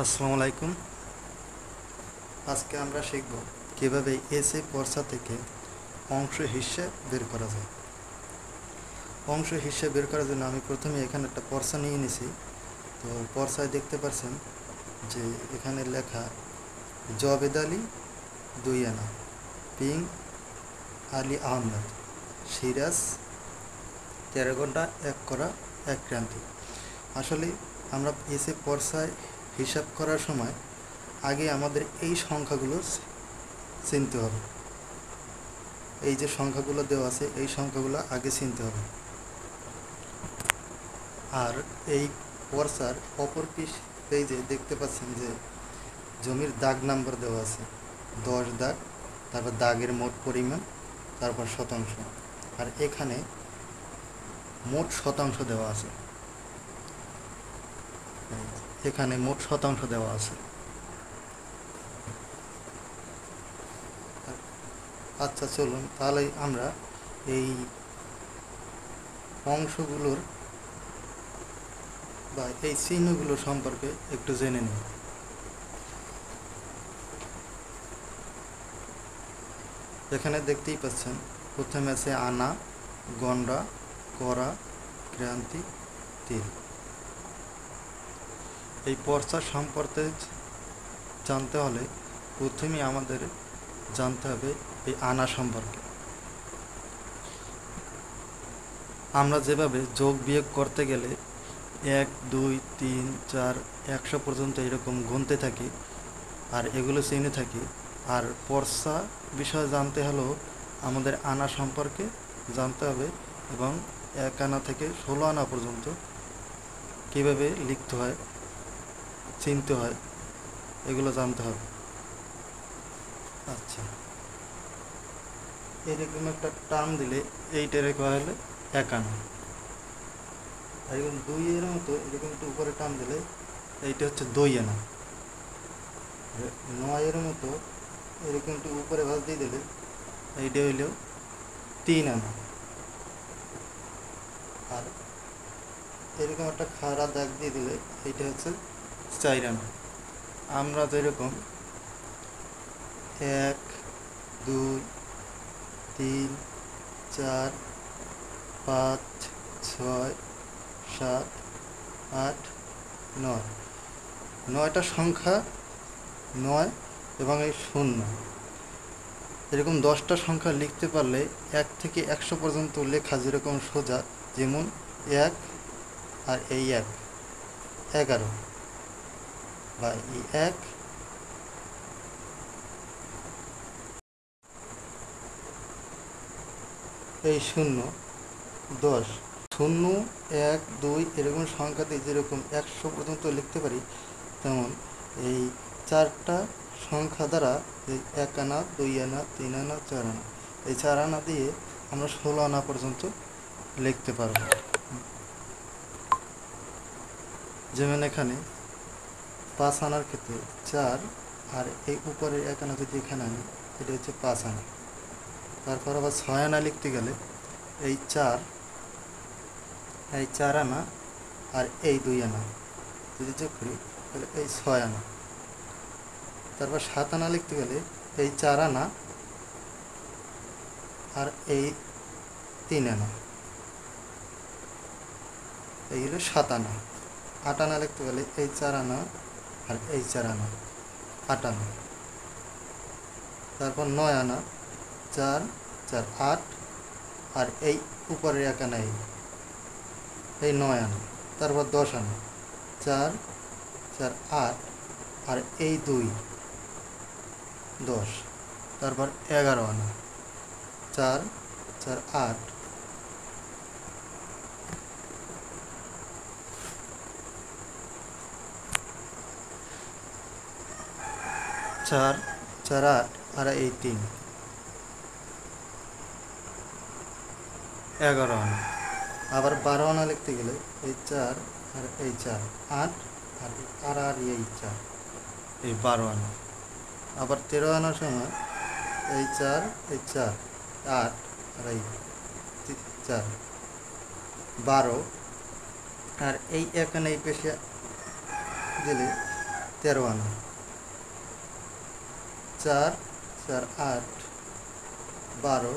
আসসালামু আলাইকুম। আজকে আমরা শিখব কিভাবে এসে পর্সা থেকে অংশ হিস্সা বের করা যায়। অংশ হিস্সা বের করার জন্য আমি প্রথমে এখানে একটা পর্সা নিয়ে নিছি। তো পর্সায় দেখতে পাচ্ছেন যে এখানে লেখা জবেদ আলী 2 আনা, পিং আলী আহমেদ, সিরাজ 13 ঘন্টা 1 করা 1 ক্রান্তি। আসলে আমরা এসে পর্সায় হিসাব করার সময় আগে আমাদের এই সংখ্যাগুলো চিনতে হবে। এই যে সংখ্যাগুলো দেওয়া আছে এই সংখ্যাগুলো আগে চিনতে হবে। আর এই পর্সার অপর পেজে দেখতে পাচ্ছেন যে জমির দাগ নাম্বার দেওয়া আছে 10 দাগ, তারপর দাগের মোট পরিমাণ, তারপর শতাংশ। আর এখানে মোট শতাংশ দেওয়া আছে, এখানে মোট শতাংশ দেওয়া আছে। আচ্ছা চলুন তাহলে আমরা এই অংশগুলোর বা এই চিহ্নগুলো সম্পর্কে একটু জেনে নিই। এখানে দেখতেই পাচ্ছেন প্রথমে আছে আনা, গন্ডা, করা, ক্রান্তি, তিল। এই পর্সা সম্পর্কে জানতে হলে প্রথমেই আমাদের জানতে হবে এই আনা সম্পর্কে। আমরা যেভাবে যোগ বিয়োগ করতে গেলে 1, 2, 3, 4, 100 পর্যন্ত এরকম গুনতে থাকি আর এগুলো চিনে থাকি। আর পর্সা বিষয় জানতে হলেও আমাদের আনা সম্পর্কে জানতে হবে এবং 1 আনা থেকে 16 আনা পর্যন্ত কীভাবে লিখতে হয়, চিনতে হয়, এগুলো জানতে হবে। আচ্ছা, এরকম একটা টার্ম দিলে এইটারে কয়া হলে 1 আনা। এরকম 2 এর মতো এরকম একটু উপরে টার্ম দিলে এইটা হচ্ছে 2 আনা। 9 এর মতো এরকম একটু উপরে ভাঁজ দিয়ে দিলে এইটা হইলেও 3 আনা। আর এরকম একটা খাড়া দাগ দিয়ে দিলে এইটা হচ্ছে 4 আনা। আমরা যেরকম 1, 2, 3, 4, 5, 6, 7, 8, 9, 9টা সংখ্যা 9 এবং এই 0 এরকম 10টা সংখ্যা লিখতে পারলে 1 থেকে 100 পর্যন্ত লেখা যেরকম সোজা, যেমন 1 আর এই 1 11 বা এই 1 এই 0 10, 0, 1, 2 এরকম সংখ্যাতে যেরকম 100 পর্যন্ত লিখতে পারি, তেমন এই 4টা সংখ্যা দ্বারা এই 1 আনা, 2 আনা, 3 আনা, 4 আনা, এই 4 আনা দিয়ে আমরা 16 আনা পর্যন্ত লিখতে পারব। যেমন এখানে 5 আনার ক্ষেত্রে 4 আর এই উপরের 1 আনা যদি এখানে আনি, এটা হচ্ছে 5 আনা। তারপর আবার 6 আনা লিখতে গেলে এই 4 আনা আর এই 2 আনা যদি যোগ করি তাহলে এই 6 আনা। তারপর 7 আনা লিখতে গেলে এই 4 আনা আর এই 3 আনা, এই হলো 7 আনা। 8 আনা লিখতে গেলে এই 4 আনা আর এই 4 আনা, 8 আনা। তারপর 9 আনা, 4, 4, 8 আর এই উপরের 1 আনা, এই 9 আনা। তারপর 10 আনা, 4, 4, 8 আর এই 2, 10। তারপর 11 আনা, 4, 4, 8 4, 4, 8 আর এই 3, 11 আনা। আবার 12 আনা লিখতে গেলে এই 4 আর এই 4, 8 আর এই 4, এই 12 আনা। আবার 13 আনার সময় এই 4, এই 4, 8 আর এই 4, 12 আর এই 1 আনা এই পেশে দিলে 13 আনা, 4 4 8 12,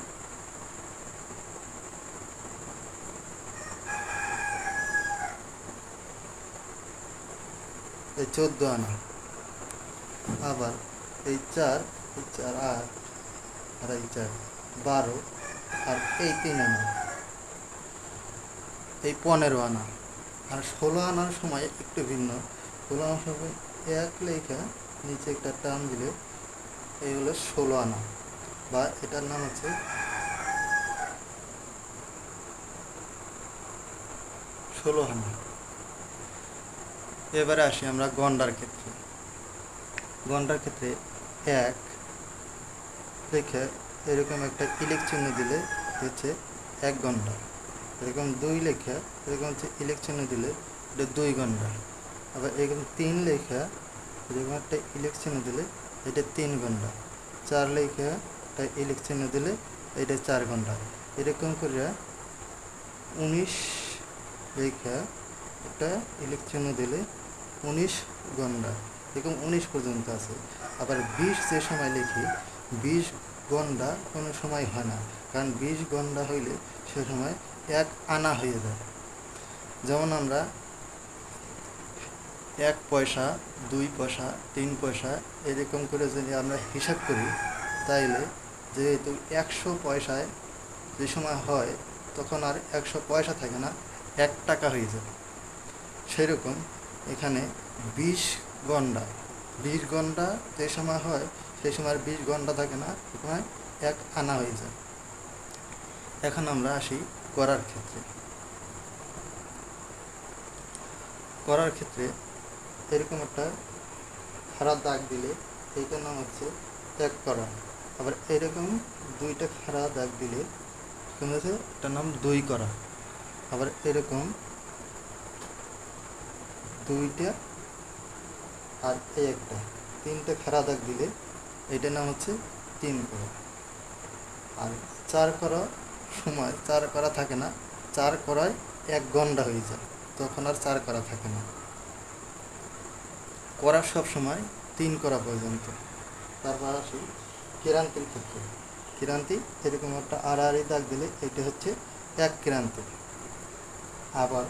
এই 14 আনা, আবার এই 4 8 আর এই 4 12, আর এই 3 আনা, এই 15 আনা। আর 16 আনার সময় একটু ভিন্ন। 16 আনার সময় এক লেখা নিচে একটা টান দিলে এই হলো 16 আনা, বা এটার নাম হচ্ছে 16 আনা। এবারে আসি আমরা গন্ডার ক্ষেত্রে। গন্ডার ক্ষেত্রে 1 লেখা এরকম একটা ইলেক চিহ্ন দিলে হচ্ছে 1 গন্ডা। এরকম 2 লেখা এরকম হচ্ছে ইলেক চিহ্ন দিলে এটা 2 গন্ডা। আবার এরকম 3 লেখা এরকম একটা ইলেক চিহ্ন দিলে এটা 3 গন্ডা। 4 লেখা একটা ইলেক চিহ্ন দিলে এটা 4 গন্ডা। এরকম করে 19 লেখা একটা ইলেক চিহ্ন দিলে 19 গন্ডা। এরকম 19 পর্যন্ত আছে। আবার 20 যে সময় লিখি 20 গন্ডা কোনো সময় হয় না, কারণ 20 গন্ডা হইলে সে সময় 1 আনা হয়ে যায়। যেমন আমরা 1 পয়সা, 2 পয়সা, 3 পয়সা এরকম করে যদি আমরা হিসাব করি, তাইলে যেহেতু 100 পয়সায় যে সময় হয় তখন আর 100 পয়সা থাকে না, 1 টাকা হয়ে যায়। সেরকম এখানে 20 গন্ডা, 20 গন্ডা যে সময় হয় সেই সময় আর 20 গন্ডা থাকে না, এখানে 1 আনা হয়ে যায়। এখন আমরা আসি করার ক্ষেত্রে। করার ক্ষেত্রে এরকম একটা খাড়া দাগ দিলে এইটার নাম হচ্ছে 1 করা। আবার এরকম 2টা খাড়া দাগ দিলে হচ্ছে এটার নাম 2 করা। আবার এরকম 2টা আর এই একটা 3টে খাড়া দাগ দিলে এইটার নাম হচ্ছে 3 করা। আর 4 করা সময় 4 করা থাকে না, 4 করায় 1 গন্ডা হয়ে যায়, তখন আর 4 করা থাকে না। করা সব সময় 3 করা পর্যন্ত। তারপর আসি ক্রান্তির ক্ষেত্রে। ক্রান্তি এরকম একটা আড়াআড়ি দাগ দিলে এটা হচ্ছে 1 ক্রান্তি। আবার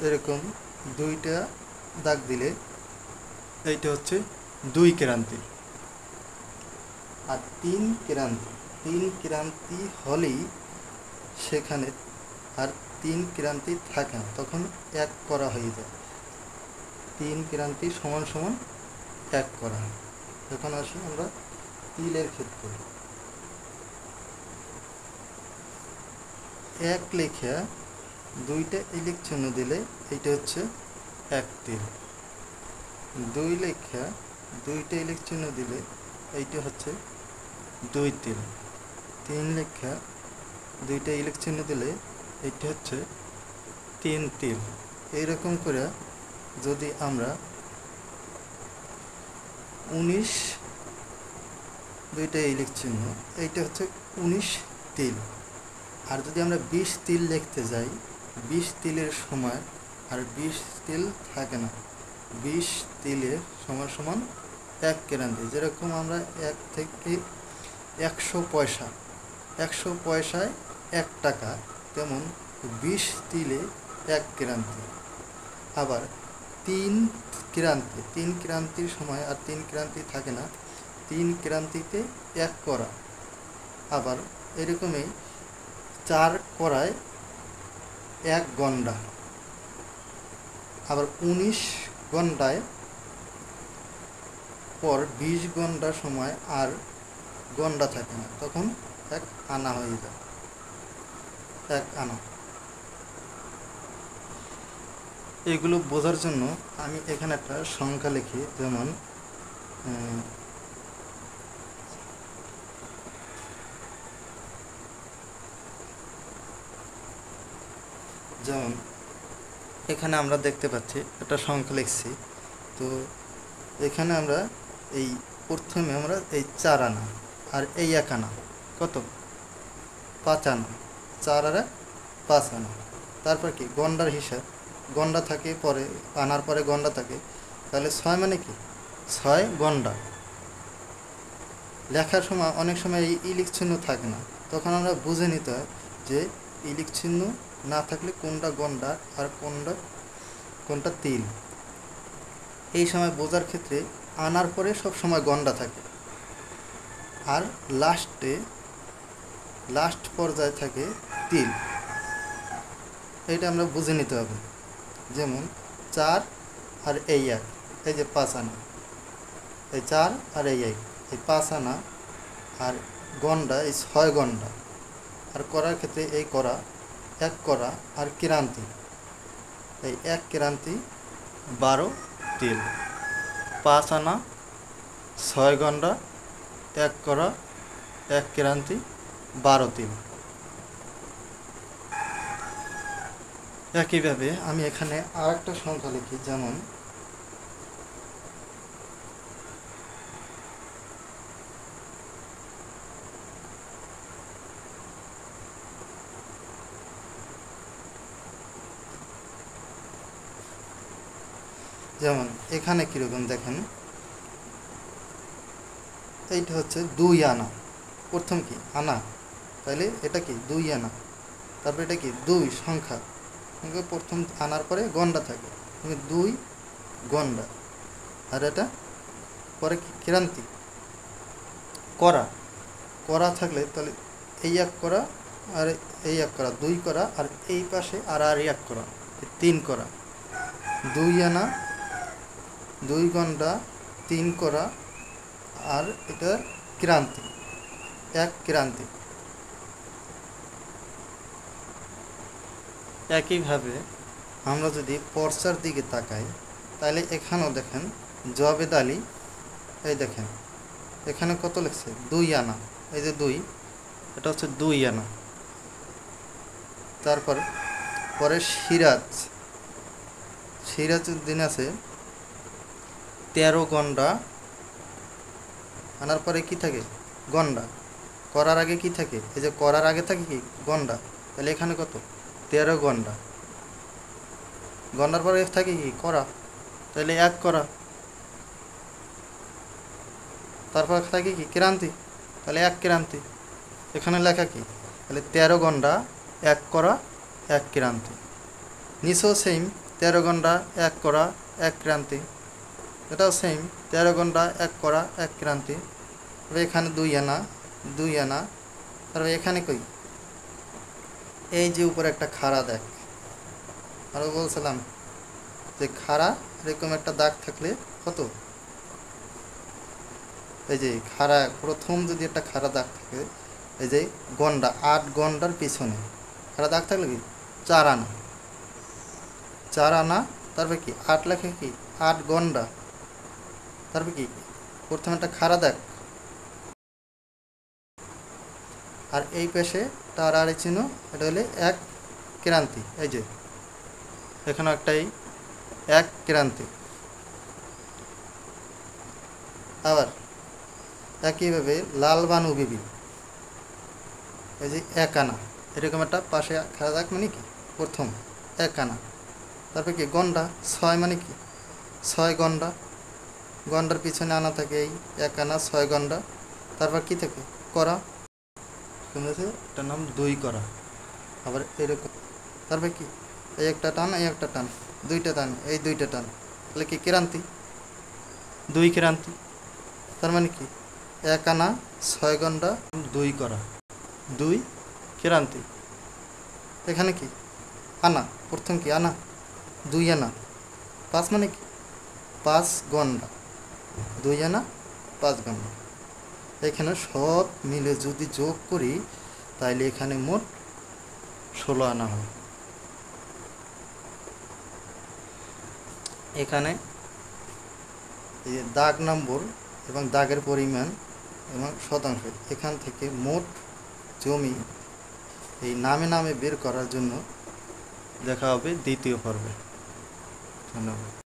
এরকম 2টা দাগ দিলে এইটা হচ্ছে 2 ক্রান্তি। আর 3 ক্রান্তি, 3 ক্রান্তি হলেই সেখানে আর 3 ক্রান্তি থাকে না, তখন 1 করা হয়ে যায়। 3 ক্রান্তি সমান সমান 1 করা। এখন আসি আমরা তিলের ক্ষেত্রে। 1 লেখা 2টা ইলেক চিহ্ন দিলে এইটা হচ্ছে 1 তিল। 2 লেখা 2টা ইলেক চিহ্ন দিলে এইটা হচ্ছে 2 তিল। 3 লেখা 2টা ইলেক চিহ্ন দিলে এইটা হচ্ছে 3 তিল। এইরকম করে যদি আমরা 19 2টা ইলেক চিহ্ন, এইটা হচ্ছে 19 তিল। আর যদি আমরা 20 তিল লিখতে যাই, 20 তিলের সময় আর 20 তিল থাকে না, 20 তিলের সমান সমান 1 ক্রান্তি। যেরকম আমরা 1 থেকে 100 পয়সা, 100 পয়সায় 1 টাকা, তেমন 20 তিলে 1 ক্রান্তি। আবার 3 ক্রান্তি, 3 ক্রান্তির সময় আর 3 ক্রান্তি থাকে না, 3 ক্রান্তিতে 1 করা। আবার এরকমই 4 করায় 1 গন্ডা। আবার 19 গন্ডায় পর 20 গন্ডা সময় আর গন্ডা থাকে না, তখন 1 আনা হয়ে যায়, 1 আনা। এগুলো বোঝার জন্য আমি এখানে একটা সংখ্যা লিখি, যেমন এখানে আমরা দেখতে পাচ্ছি একটা সংখ্যা লিখছি। তো এখানে আমরা এই প্রথমে আমরা এই 4 আনা আর এই 1 আনা, কত 5 আনা, 4 আর 5 আনা। তারপর কি গন্ডার হিসাব, গন্ডা থাকে পরে, আনার পরে গন্ডা থাকে, তাহলে 6 মানে কি 6 গন্ডা। লেখার সময় অনেক সময় এই ইলিক চিহ্ন থাকে না, তখন আমরা বুঝে নিতে হয় যে ইলিক চিহ্ন না থাকলে কোনটা গন্ডা আর কোনটা তিল। এই সময় বোঝার ক্ষেত্রে আনার পরে সব সময় গন্ডা থাকে, আর লাস্ট পর্যায়ে থাকে তিল। এটা আমরা বুঝে নিতে হবে। যেমন 4 আর এই 1, এই যে 5 আনা, এই 4 আর এই 1, এই 5 আনা আর গন্ডা এই 6 গন্ডা। আর করার ক্ষেত্রে এই করা 1 করা আর ক্রান্তি, এই 1 ক্রান্তি 12 তিল। 5 আনা 6 গন্ডা 1 করা 1 ক্রান্তি 12 তিল। একইভাবে আমি এখানে আর একটা সংখ্যা লিখি, যেমন এখানে কীরকম দেখেন, এইটা হচ্ছে 2 আনা, প্রথম কি আনা, তাহলে এটা কি 2 আনা। তারপর এটা কি 2 সংখ্যা, প্রথম আনার পরে গন্ডা থাকে, 2 গন্ডা। আর এটা পরে কি ক্রান্তি করা থাকলে তাহলে এই 1 করা আর এই 1 করা 2 করা, আর এই পাশে আর 1 করা 3 করা। 2 আনা 2 গন্ডা 3 করা, আর এটা ক্রান্তি 1 ক্রান্তি। একইভাবে আমরা যদি পর্চার দিকে তাকাই, তাহলে এখানেও দেখেন জবেদ আলী, এই দেখেন এখানে কত লিখছে 2 আনা, এই যে 2, এটা হচ্ছে 2 আনা। তারপর পরে সিরাজউদ্দিন আছে 13 গন্ডা, আনার পরে কি থাকে গন্ডা, করার আগে কি থাকে, এই যে করার আগে থাকে কি গন্ডা, তাহলে এখানে কত 13 গন্ডা। গন্ডার পরে থাকে কি করা, তাহলে 1 করা। তারপর থাকে কি ক্রান্তি, তাহলে 1 ক্রান্তি। এখানে লেখা কি, তাহলে 13 গন্ডা 1 করা 1 ক্রান্তি। নিচেও সেম 13 গন্ডা 1 করা 1 ক্রান্তি, এটাও সেম 13 গন্ডা 1 করা 1 ক্রান্তি। তবে এখানে 2 আনা 2 আনা। তারপরে এখানে কই, এই যে উপরে একটা খাড়া দেখ, আরও বলছিলাম যে খাড়া এরকম একটা দাগ থাকলে কত, এই যে খাড়া প্রথম যদি একটা খাড়া দাগ থাকে, এই যে গন্ডা 8 গন্ডার পিছনে খাড়া দাগ থাকলে কি 4 আনা 4 আনা। তারপরে কি 8 লেখে কি 8 গন্ডা, তারপরে কি প্রথমে একটা খাড়া দাগ, আর এই পাশে তার আর চিহ্ন, এটা হলে 1 ক্রান্তি। এই যে এখানে একটাই 1 ক্রান্তি। আবার একইভাবে লালবানু বিবি, এই যে 1 আনা, এরকম একটা পাশে খাড়া দাগ মানে কি প্রথম 1 আনা। তারপরে কি গন্ডা 6 মানে কি 6 গন্ডা, গন্ডার পিছনে আনা থাকে এই 1 আনা 6 গন্ডা। তারপর কি থাকে করা, এটার নাম 2 করা। আবার এরকম, তারপরে কি এই একটা টান এই একটা টান, 2টা টান এই 2টা টান, তাহলে কি ক্রান্তি 2 ক্রান্তি। তার মানে কি 1 আনা 6 গন্ডা 2 করা 2 ক্রান্তি। এখানে কি আনা, প্রথম কি আনা 2 আনা, 5 মানে কি 5 গন্ডা, 2 আনা 5 গন্ডা। এখানে সব মিলে যদি যোগ করি, তাহলে এখানে মোট 16 আনা হয়। এখানে এই যে দাগ নম্বর এবং দাগের পরিমাণ এবং শতাংশ, এখান থেকে মোট জমি এই নামে নামে বের করার জন্য দেখা হবে দ্বিতীয় পর্বে। ধন্যবাদ।